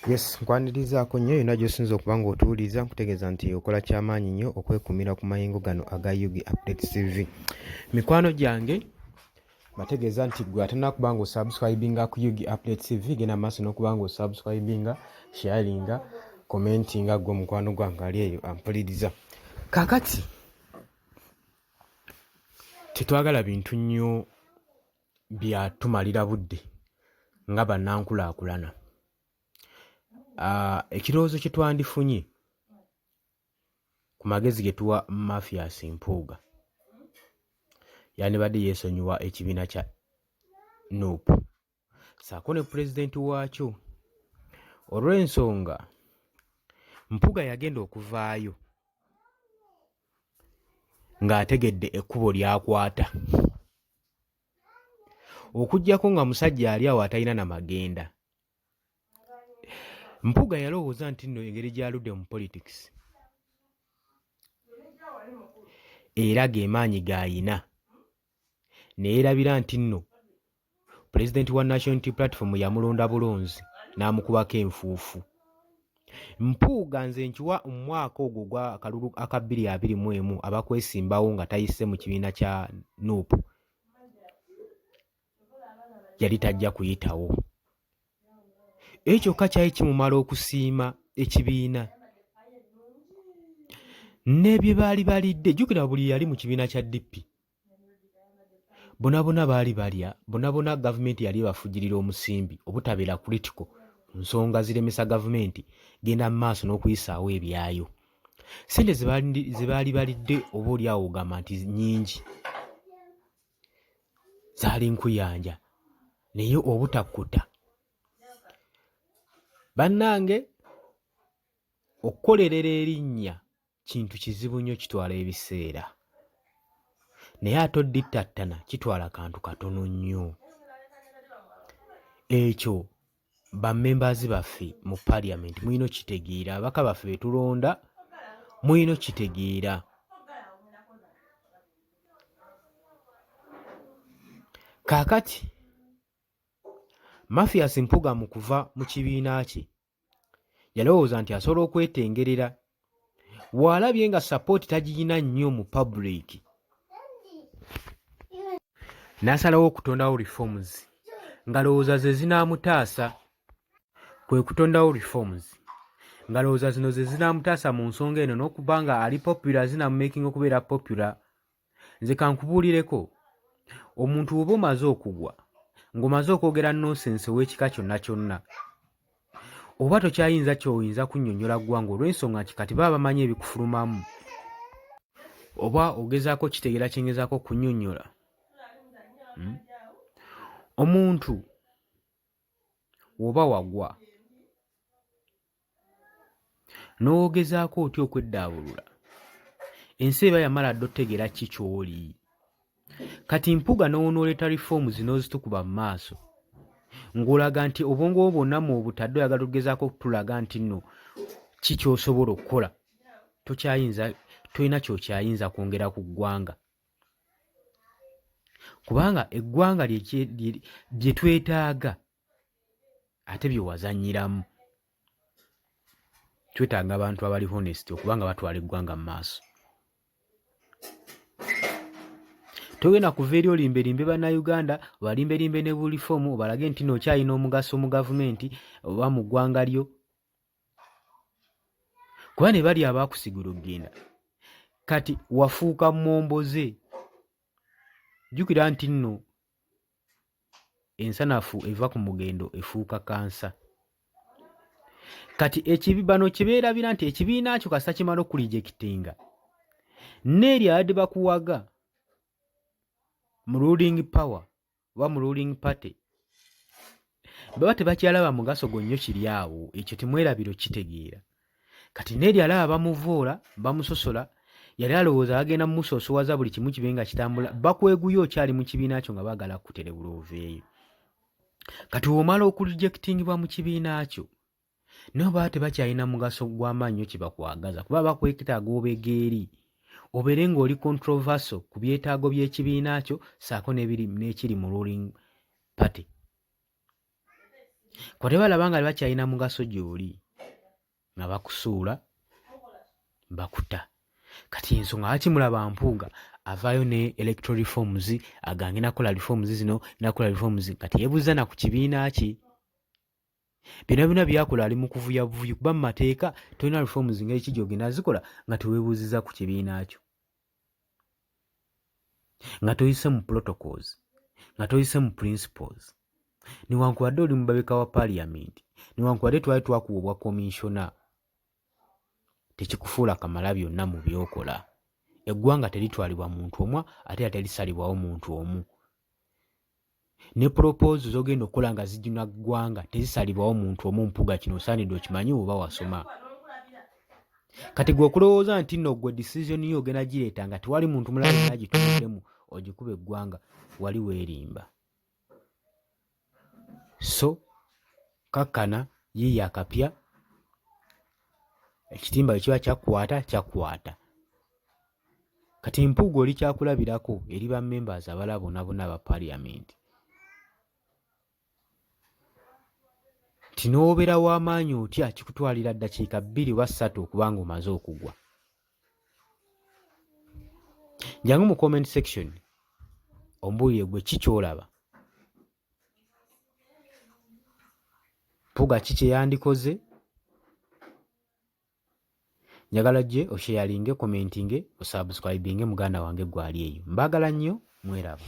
Yes, nkwanirizaako nnyo yonna gy'osinza okuba ng'otuwuliza nkutegeeza nti okola ky'amaanyi nnyo okwekumira ku mayengo gano aga Yugi Update TV. Mikwano gyange bategeeza nti gwe atannakuba ng'osubscribinga ku Yugi Update TV genda maaso n'okuba ng'osubscribinga, sharinga, commentinga gwe mukwano gwange ali eyo ampuliriza. Kaakati tetwagala bintu nnyo byatumalira budde nga bannankulaakulana. Ekirowoozo kye twandifunye ku magezi ge tuwa Mafias Mpuuga yandibadde yeesonyiwa ekibiina kya NUP ssaako ne pulezidenti waakyo olw'ensonga Mpuuga yagenda okuvaayo ng'ategedde ekkubo ly'akwata okuggyako nga musajja ali awo atalina na magenda. Mpuuga yalowooza nti nno engeri gy'aludde mu politics era g'emaanyi g'ayina ne yeerabira nti nno pulezidenti wa National Unity Platform yamulonda bulonzi n'amukubako enfuufu. Mpuuga nze nkiwa mu mwaka ogwo gwa akalulu aka 2021 abakwesimbawo nga tayise mu kibiina kya NUP yali tajja kuyitawo. Ekyo kyokka kyali kimumala okusiima ekibiina n'ebye baali balidde. Jjukira buli yali mu kibiina kya DP bonna baali balya, bonna gavumenti yali bafujirira omusimbi obutabeera critical ku nsonga ziremesa gavumenti genda mu maaso n'okuyisaawo ebyayo. Ssente ze baali balidde oba oli awo ogamba nti nnyingi, zaali nkuyanja naye obutakkuta. Bannange, okukolerera erinnya kintu kizibu nnyo, kitwala ebiseera, naye ate oddittattana kitwala kantu katono nnyo. Ekyo bammembaazi baffe mu Parliament mulina okitegeera, abaka baffe betulonda mulina okitegeera. Kaakati Mafias Mpuuga mu kuva mu kibiina kye yalowooza nti asobola okwetengerera, bw'alabye nga sappooti tagiyina nnyo mu public n'asalawo okutondawo reforms ng'alowooza ze zinaamutaasa. Kwe kutondawo reforms ng'alowooza zino ze zinaamutaasa mu nsonga eno n'okuba nga ali popular, zinamumaking okubeera popular. Nze kankubuulireko, omuntu bw'oba omaze okugwa ng'omaze okwogera nonsense w'ekika kyonna kyonna, oba tokyayinza ky'oyinza kunnyonnyola ggwanga olw'ensonga nti kati baba bamanyi ebikufulumamu, oba ogezaako kitegeera kyengezaako kunnyonnyola. Omuntu bw'oba wagwa n'ogezaako otya okweddaabulula, ensi eba yamala dda otegeera ki ky'oli. Kati Mpuuga n'onooleeta reforms n'ozitukuba mu maaso ng'olaga nti obwongo bwo bwonna mu butadde oyagala okugezaako okutulaga nti nno ki ky'osobola okukola, tolina kyokyayinza kwongera ku ggwanga, kubanga eggwanga bye twetaaga ate bye wazannyiramu. Twetaaga abantu abali honest okuba nga batwala eggwanga mu maaso. Togenda kuva eri olimberimbe bannayuganda, obalimberimbe ne bu reform obalage nti nookyalina omugaso mu gavumenti oba mu ggwanga lyo, kuba ne bali abaakusigula okugenda kati wafuuka momboze. Jjukira nti nno ensanafu eva ku mugendo efuuka kansa. Kati bano kye beerabira nti ekibiina kyo kasita kimala okulijekitinga n'eri abadde bakuwaga mu ruling power oba mu ruling party baba tebakyalaba mugaso gwonnyo kiri awo, ekyo temwerabiro kitegeera. Kati n'eri alaba bamuvoola bamusosola, yali alowooza bagenda mumusoosowaza buli kimu kibe nga kitambula, bakweguya okyali mu kibiina kyo nga baagala kuterebula oveeyo. Kati w'omala okulijekitingibwa mu kibiina kyo nabo baba tebakyalina mugaso gw'amaanyi nnyo kye bakwagaza, kuba bakwetaaga obegeeri obeere ng'oli controversial ku byetaago by'ekibiina kyo ssaako n'ekiri mu ruling party. Kwa tebalaba nga bakyalina mugaso gy'oli nga bakusuula bakuta. Kati ensonga lwaki mulaba Mpuuga avaayo ne electoral reforms agange nakola reforms zino nakola reforms kati yeebuuza na ku kibiina kye. Byonna byakola ali mu kuvuyavuyu kuba mu mateeka tolina reforms ngeri ki gy'ogenda zikola nga teweebuuziza ku kibiina kyo, nga toyise mu protocols, nga toyise mu principles. Newankubadde oli mubabika wa parliament, newankubadde twali twakuwa obwa komishona, tekikufuula kamala byonna mu byokola. Eggwanga teritwalibwa muntu omu ate ate terisalibwawo muntu omu. Ne proposals z'ogenda okukola nga zijjuna ggwanga tezisalibwawo muntu omu. Mpuuga kino osaanidde okimanyi oba wasoma. Kati gwe okulowooza nti nno gwe decision yo ogenda gireeta nga tewali muntu mulala yenna agituuddemu ogikuba eggwanga, wali weerimba. So kakkana yiiya akapya, ekitimba bwe kiba kyakwata. Kati Mpuuga oli kyakulabirako eri ba members abalala bonna aba parliament. Nti n'obeera w'amaanyi otya kikutwalira ddakiika 2 oba 3 okuba nga omaze okugwa. Njangu mu comment section ombuulire gwe ki ky'olaba. Mpuuga ki kye yandikoze? Njagala gye osharinge, commentinge, osubscribinge muganda wange gwali eyo. Mbagala nnyo, mweraba.